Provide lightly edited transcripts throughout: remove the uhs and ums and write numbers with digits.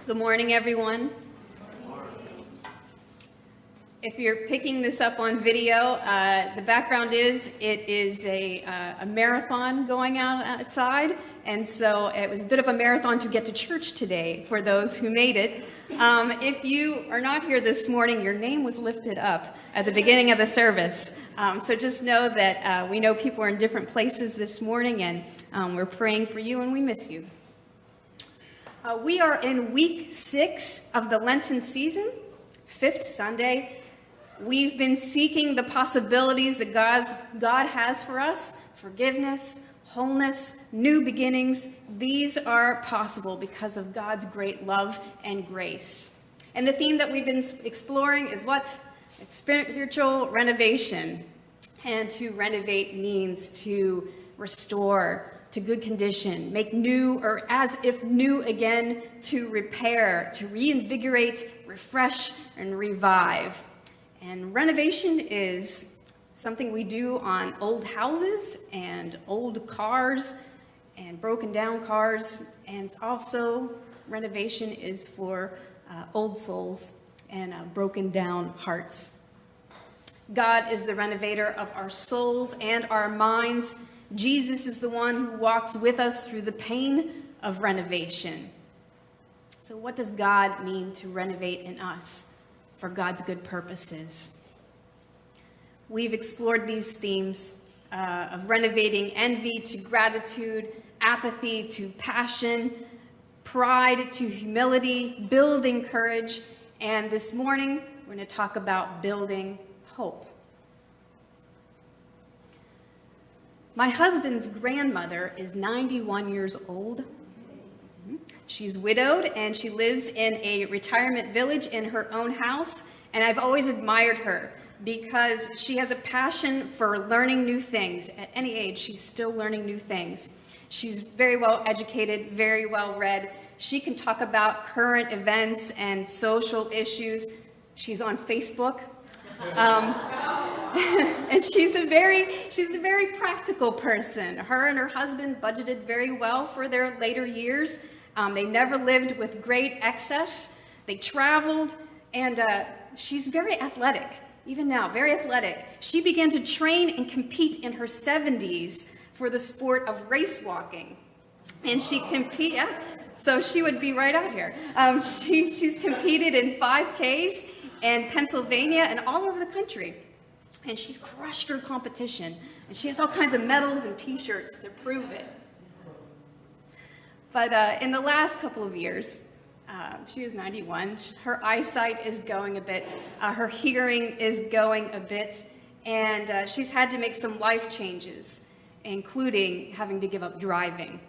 Good morning, everyone. If you're picking this up on video, the background is it is a marathon going outside, and so it was a bit of a marathon to get to church today for those who made it. If you are not here this morning, your name was lifted up at the beginning of the service. So just know that we know people are in different places this morning, and we're praying for you, and we miss you. We are in week 6 of the Lenten season, 5th Sunday. We've been seeking the possibilities that God has for us: forgiveness, wholeness, new beginnings. These are possible because of God's great love and grace. And the theme that we've been exploring is what? It's spiritual renovation. And to renovate means to restore to good condition, make new or as if new again, to repair, to reinvigorate, refresh, and revive. And renovation is something we do on old houses and old cars and broken down cars. And also renovation is for old souls and broken down hearts. God is the renovator of our souls and our minds. Jesus is the one who walks with us through the pain of renovation. So what does God mean to renovate in us for God's good purposes? We've explored these themes of renovating envy to gratitude, apathy to passion, pride to humility, building courage, and this morning we're going to talk about building hope. My husband's grandmother is 91 years old. She's widowed and she lives in a retirement village in her own house. And I've always admired her because she has a passion for learning new things. At any age, she's still learning new things. She's very well educated, very well read. She can talk about current events and social issues. She's on Facebook. And she's a very practical person. Her and her husband budgeted very well for their later years. They never lived with great excess. They traveled, and she's very athletic, even now, very athletic. She began to train and compete in her 70s for the sport of race walking. And so she would be right out here. She's competed in 5Ks in Pennsylvania and all over the country. And she's crushed her competition. And she has all kinds of medals and t-shirts to prove it. But in the last couple of years, she is 91, her eyesight is going a bit, her hearing is going a bit, and she's had to make some life changes, including having to give up driving.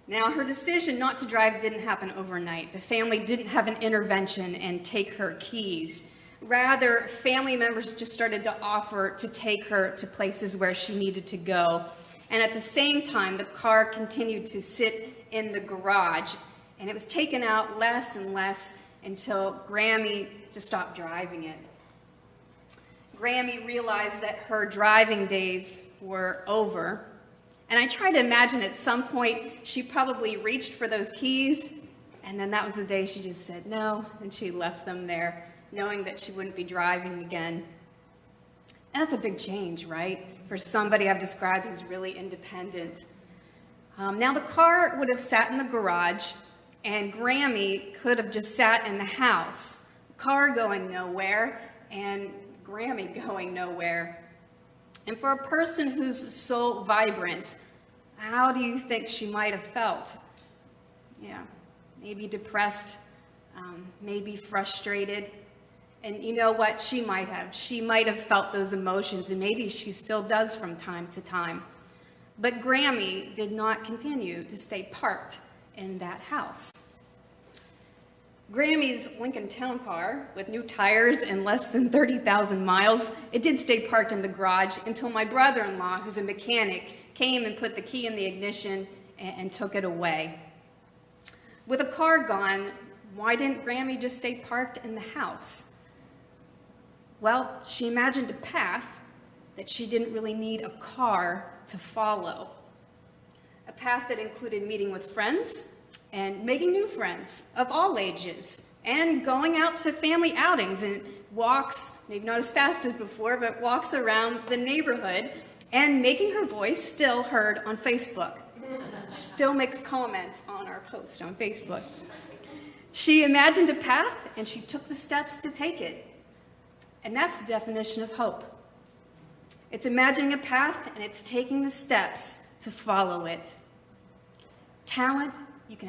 Now, her decision not to drive didn't happen overnight. The family didn't have an intervention and take her keys. Rather, family members just started to offer to take her to places where she needed to go. And at the same time, the car continued to sit in the garage, and it was taken out less and less until Grammy just stopped driving it. Grammy realized that her driving days were over. And I try to imagine at some point she probably reached for those keys, and then that was the day she just said no, and she left them there, knowing that she wouldn't be driving again. And that's a big change, right? For somebody I've described who's really independent. Now the car would have sat in the garage, and Grammy could have just sat in the house. The car going nowhere, and Grammy going nowhere. And for a person who's so vibrant, how do you think she might have felt? Yeah, maybe depressed, maybe frustrated. And you know what? She might have. She might have felt those emotions, and maybe she still does from time to time. But Grammy did not continue to stay parked in that house. Grammy's Lincoln Town Car, with new tires and less than 30,000 miles, it did stay parked in the garage until my brother-in-law, who's a mechanic, came and put the key in the ignition and took it away. With a car gone, why didn't Grammy just stay parked in the house? Well, she imagined a path that she didn't really need a car to follow. A path that included meeting with friends and making new friends of all ages, and going out to family outings and walks, maybe not as fast as before, but walks around the neighborhood, and making her voice still heard on Facebook. She still makes comments on our post on Facebook. She imagined a path, and she took the steps to take it. And that's the definition of hope. It's imagining a path, and it's taking the steps to follow it. Talent, you can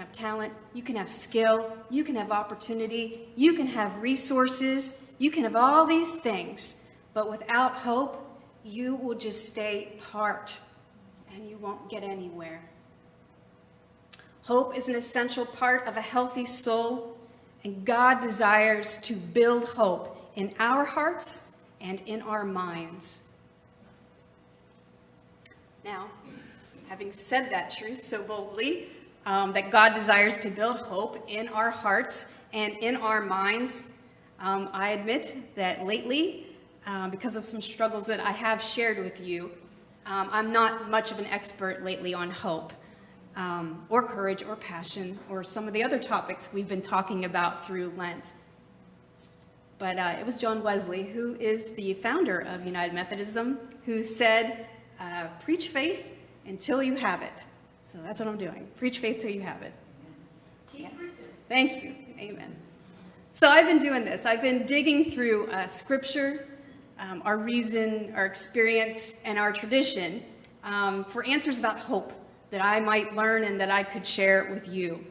have skill, you can have opportunity, you can have resources, you can have all these things, but without hope, you will just stay parked and you won't get anywhere. Hope is an essential part of a healthy soul, and God desires to build hope in our hearts and in our minds. Now, having said that truth so boldly, that God desires to build hope in our hearts and in our minds, I admit that lately, because of some struggles that I have shared with you, I'm not much of an expert lately on hope, or courage, or passion, or some of the other topics we've been talking about through Lent. But it was John Wesley, who is the founder of United Methodism, who said, preach faith until you have it. So that's what I'm doing. Preach faith till you have it. Yeah. Thank you. Amen. So I've been doing this. I've been digging through Scripture, our reason, our experience, and our tradition for answers about hope that I might learn and that I could share with you.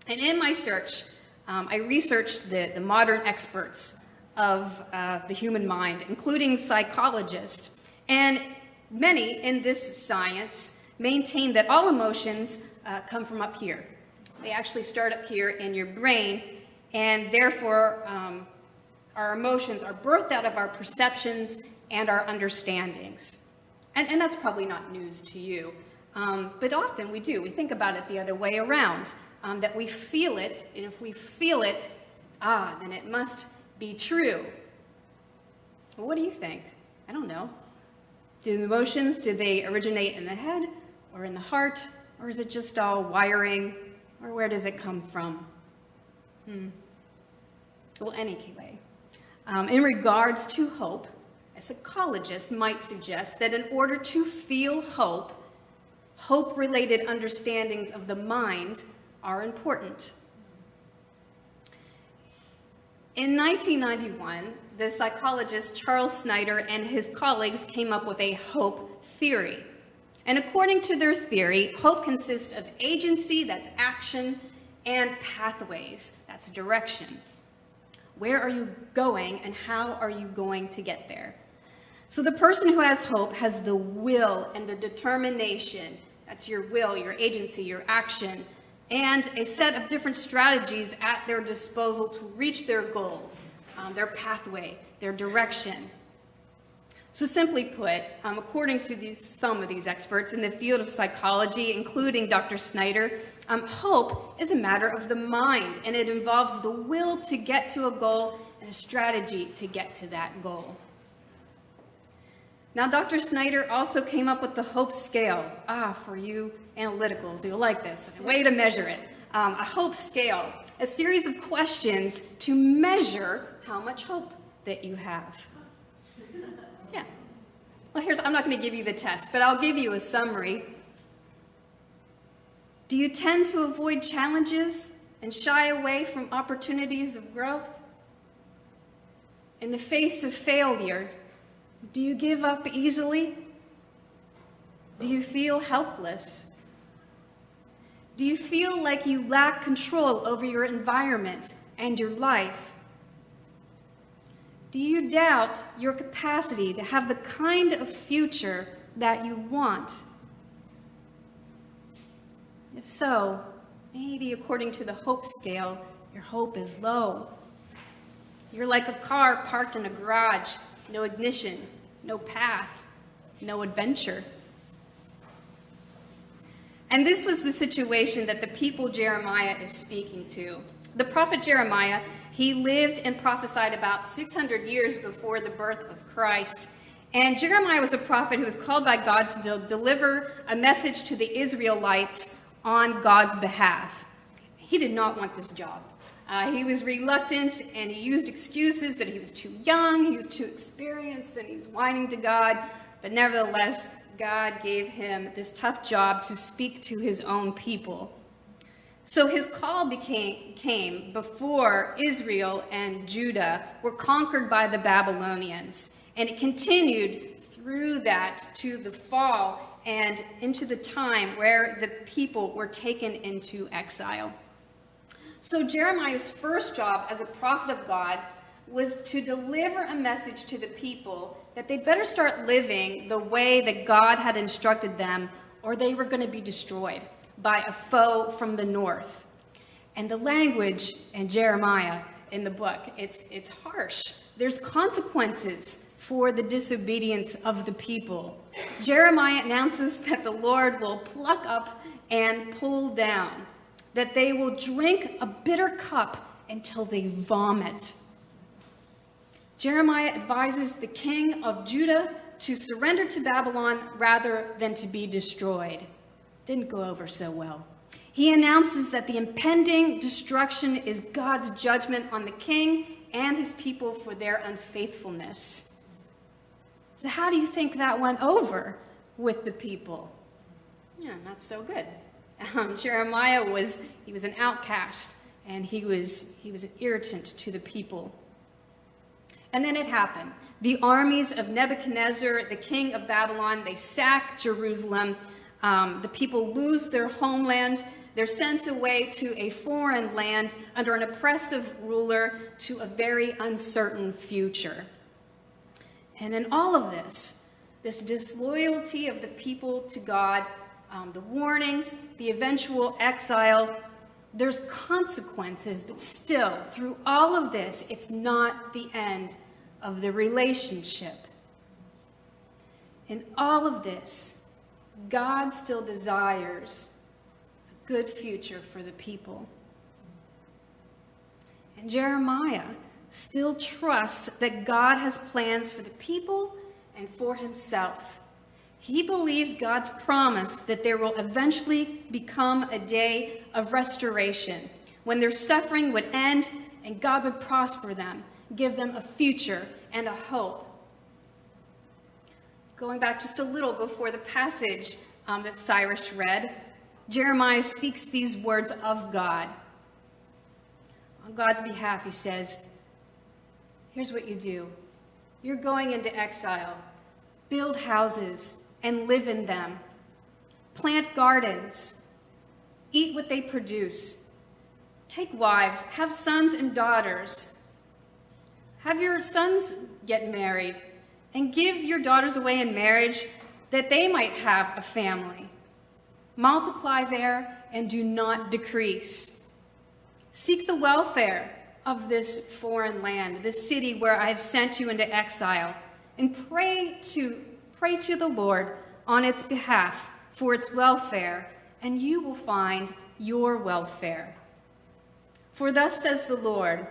And in my search, I researched the modern experts of the human mind, including psychologists. And many in this science maintain that all emotions come from up here. They actually start up here in your brain, and therefore our emotions are birthed out of our perceptions and our understandings. And that's probably not news to you, but often we do. We think about it the other way around, that we feel it, and if we feel it, then it must be true. Well, what do you think? I don't know. Do the emotions, do they originate in the head or in the heart, or is it just all wiring, or where does it come from? Well, anyway, in regards to hope, a psychologist might suggest that in order to feel hope, hope-related understandings of the mind are important. In 1991, the psychologist Charles Snyder and his colleagues came up with a hope theory. And according to their theory, hope consists of agency, that's action, and pathways, that's direction. Where are you going, and how are you going to get there? So the person who has hope has the will and the determination, that's your will, your agency, your action, and a set of different strategies at their disposal to reach their goals, their pathway, their direction. So simply put, according to some of these experts in the field of psychology, including Dr. Snyder, hope is a matter of the mind, and it involves the will to get to a goal and a strategy to get to that goal. Now, Dr. Snyder also came up with the hope scale. For you analyticals, you'll like this. A way to measure it. A hope scale, a series of questions to measure how much hope that you have. Yeah. Well, I'm not going to give you the test, but I'll give you a summary. Do you tend to avoid challenges and shy away from opportunities of growth? In the face of failure, do you give up easily? Do you feel helpless? Do you feel like you lack control over your environment and your life? Do you doubt your capacity to have the kind of future that you want? If so, maybe according to the hope scale, your hope is low. You're like a car parked in a garage, no ignition, no path, no adventure. And this was the situation that the people Jeremiah is speaking to. The prophet Jeremiah, he lived and prophesied about 600 years before the birth of Christ. And Jeremiah was a prophet who was called by God to deliver a message to the Israelites on God's behalf. he did not want this job. He was reluctant, and he used excuses that he was too young, he was too experienced, and he's whining to God. But nevertheless, God gave him this tough job to speak to his own people. So his call came before Israel and Judah were conquered by the Babylonians. And it continued through that to the fall and into the time where the people were taken into exile. So Jeremiah's first job as a prophet of God was to deliver a message to the people that they better start living the way that God had instructed them, or they were going to be destroyed by a foe from the north. And the language in Jeremiah in the book, it's harsh. There's consequences for the disobedience of the people. Jeremiah announces that the Lord will pluck up and pull down, that they will drink a bitter cup until they vomit. Jeremiah advises the king of Judah to surrender to Babylon rather than to be destroyed. Didn't go over so well. He announces that the impending destruction is God's judgment on the king and his people for their unfaithfulness. So how do you think that went over with the people? Yeah, not so good. Jeremiah was an outcast, and he was an irritant to the people. And then it happened. The armies of Nebuchadnezzar, the king of Babylon, they sack Jerusalem. The people lose their homeland. They're sent away to a foreign land under an oppressive ruler to a very uncertain future. And in all of this disloyalty of the people to God, the warnings, the eventual exile, there's consequences, but still, through all of this, it's not the end of the relationship. In all of this, God still desires a good future for the people. And Jeremiah still trusts that God has plans for the people and for himself. He believes God's promise that there will eventually become a day of restoration, when their suffering would end and God would prosper them, give them a future and a hope. Going back just a little before the passage that Cyrus read, Jeremiah speaks these words of God. On God's behalf, he says, here's what you do. You're going into exile. Build houses and live in them. Plant gardens. Eat what they produce. Take wives. Have sons and daughters. Have your sons get married and give your daughters away in marriage that they might have a family. Multiply there and do not decrease. Seek the welfare of this foreign land, this city where I have sent you into exile, and pray to the Lord on its behalf for its welfare, and you will find your welfare. For thus says the Lord,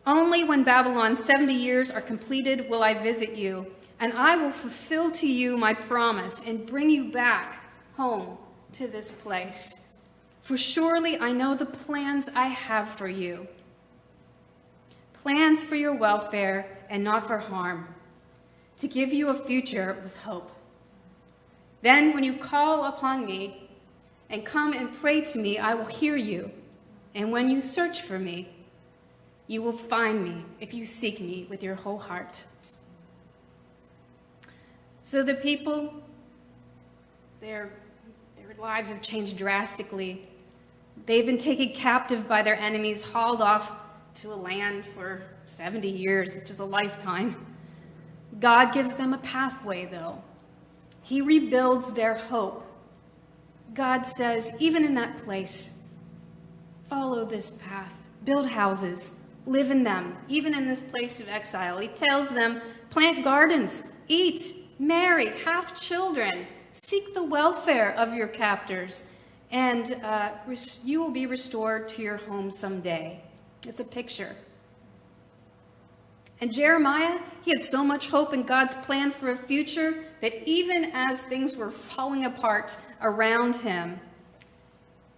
only when Babylon's 70 years are completed will I visit you, and I will fulfill to you my promise and bring you back home to this place. For surely I know the plans I have for you, plans for your welfare and not for harm, to give you a future with hope. Then when you call upon me and come and pray to me, I will hear you. And when you search for me, you will find me if you seek me with your whole heart. So the people, their lives have changed drastically. They've been taken captive by their enemies, hauled off to a land for 70 years, which is a lifetime. God gives them a pathway, though. He rebuilds their hope. God says, even in that place, follow this path, build houses, live in them, even in this place of exile. He tells them, plant gardens, eat, marry, have children, seek the welfare of your captors, and you will be restored to your home someday. It's a picture. And Jeremiah, he had so much hope in God's plan for a future that even as things were falling apart around him,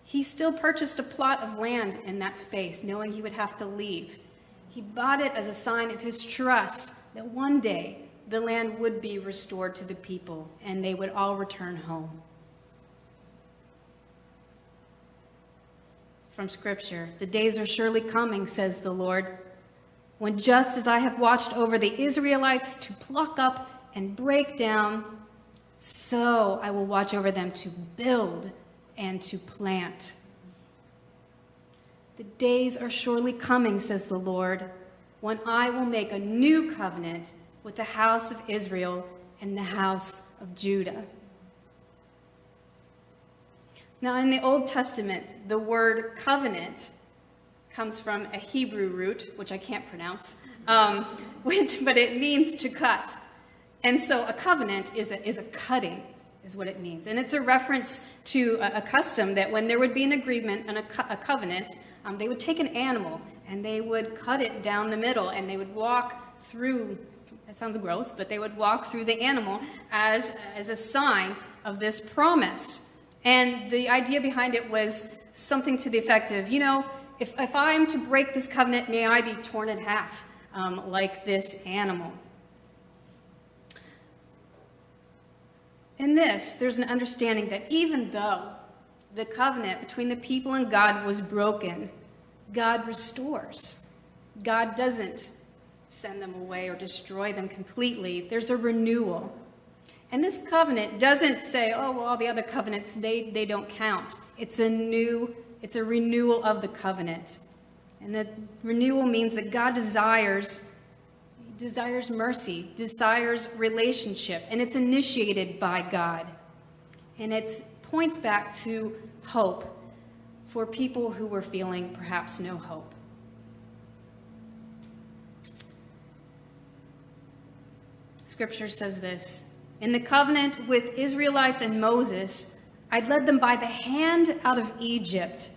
He still purchased a plot of land in that space, knowing he would have to leave. He bought it as a sign of his trust that one day the land would be restored to the people and they would all return home. From Scripture, the days are surely coming, says the Lord, when just as I have watched over the Israelites to pluck up and break down, so I will watch over them to build and to plant. The days are surely coming, says the Lord, when I will make a new covenant with the house of Israel and the house of Judah. Now, in the Old Testament, the word covenant comes from a Hebrew root, which I can't pronounce, but it means to cut. And so a covenant is a cutting, is what it means. And it's a reference to a custom that when there would be an agreement and a covenant, they would take an animal and they would cut it down the middle and they would walk through, that sounds gross, but they would walk through the animal as a sign of this promise. And the idea behind it was something to the effect of, if I'm to break this covenant, may I be torn in half like this animal. In this, there's an understanding that even though the covenant between the people and God was broken, God restores. God doesn't send them away or destroy them completely. There's a renewal. And this covenant doesn't say, oh, well, all the other covenants, they don't count. It's a renewal of the covenant. And the renewal means that God desires mercy, desires relationship, and it's initiated by God. And it points back to hope for people who were feeling perhaps no hope. Scripture says this, in the covenant with Israelites and Moses, I led them by the hand out of Egypt.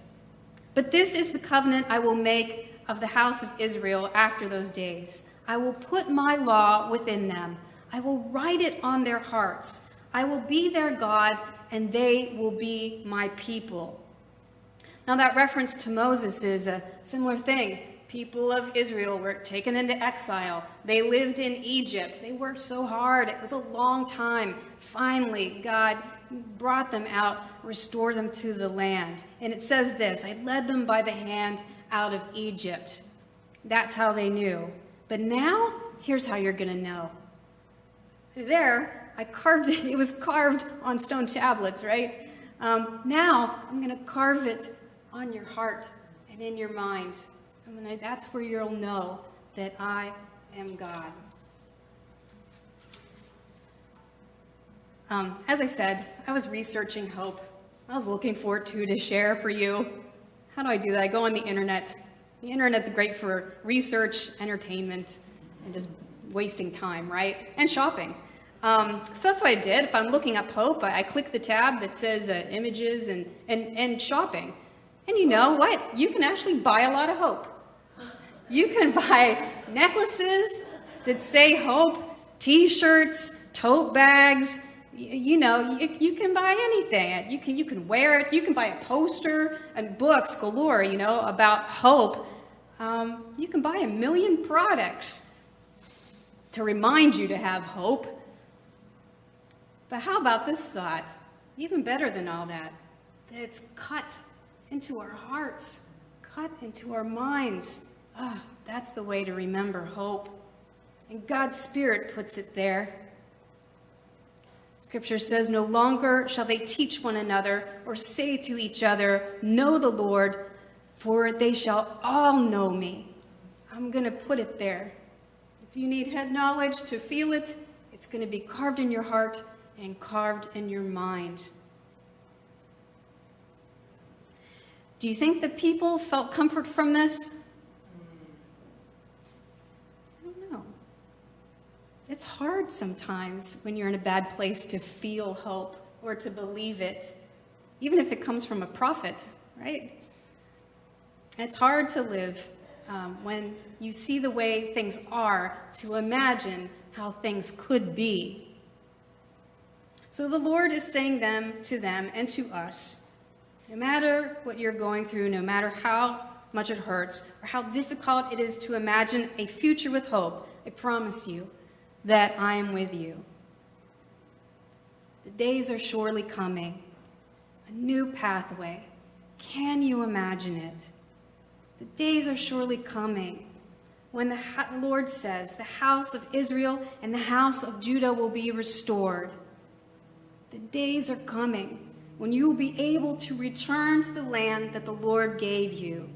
But this is the covenant I will make of the house of Israel after those days. I will put my law within them. I will write it on their hearts. I will be their God, and they will be my people. Now, that reference to Moses is a similar thing. People of Israel were taken into exile. They lived in Egypt. They worked so hard. It was a long time. Finally, God brought them out, restored them to the land. And it says this, I led them by the hand out of Egypt. That's how they knew. But now, here's how you're going to know. There, I carved it. It was carved on stone tablets, right? Now, I'm going to carve it on your heart and in your mind. That's where you'll know that I am God. As I said, I was researching hope. I was looking for it to share for you. How do I do that? I go on the internet. The internet's great for research, entertainment, and just wasting time, right? And shopping. So that's what I did. If I'm looking up hope, I click the tab that says images and shopping. And you know what? You can actually buy a lot of hope. You can buy necklaces that say hope, t-shirts, tote bags. You can buy anything. You can wear it. You can buy a poster and books galore, about hope. You can buy 1 million products to remind you to have hope. But how about this thought? Even better than all that, that it's cut into our hearts, cut into our minds. That's the way to remember hope. And God's Spirit puts it there. Scripture says, no longer shall they teach one another or say to each other, know the Lord, for they shall all know me. I'm going to put it there. If you need head knowledge to feel it, it's going to be carved in your heart and carved in your mind. Do you think the people felt comfort from this? I don't know. It's hard sometimes when you're in a bad place to feel hope or to believe it, even if it comes from a prophet, right? It's hard to live when you see the way things are, to imagine how things could be. So the Lord is saying to them and to us, No matter what you're going through, no matter how much it hurts, or how difficult it is to imagine a future with hope, I promise you that I am with you. The days are surely coming, a new pathway. Can you imagine it? The days are surely coming when the Lord says the house of Israel and the house of Judah will be restored. The days are coming when you will be able to return to the land that the Lord gave you.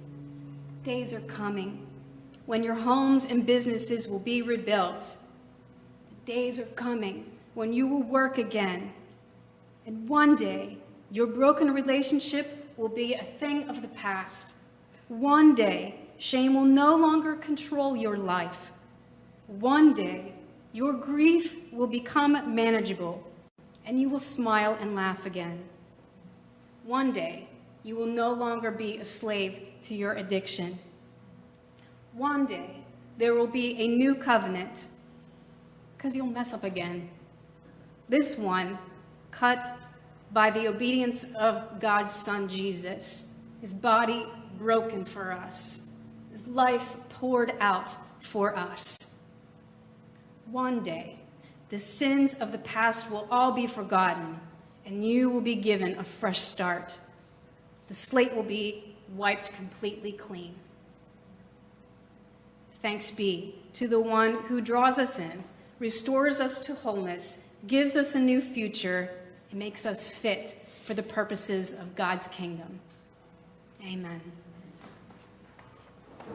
The days are coming when your homes and businesses will be rebuilt. The days are coming when you will work again. And one day, your broken relationship will be a thing of the past. One day, shame will no longer control your life. One day, your grief will become manageable, and you will smile and laugh again. One day, you will no longer be a slave to your addiction. One day, there will be a new covenant, because you'll mess up again. This one, cut by the obedience of God's Son Jesus, his body broken for us, his life poured out for us. One day, the sins of the past will all be forgotten, and you will be given a fresh start. The slate will be wiped completely clean. Thanks be to the one who draws us in, restores us to wholeness, gives us a new future, and makes us fit for the purposes of God's kingdom. Amen.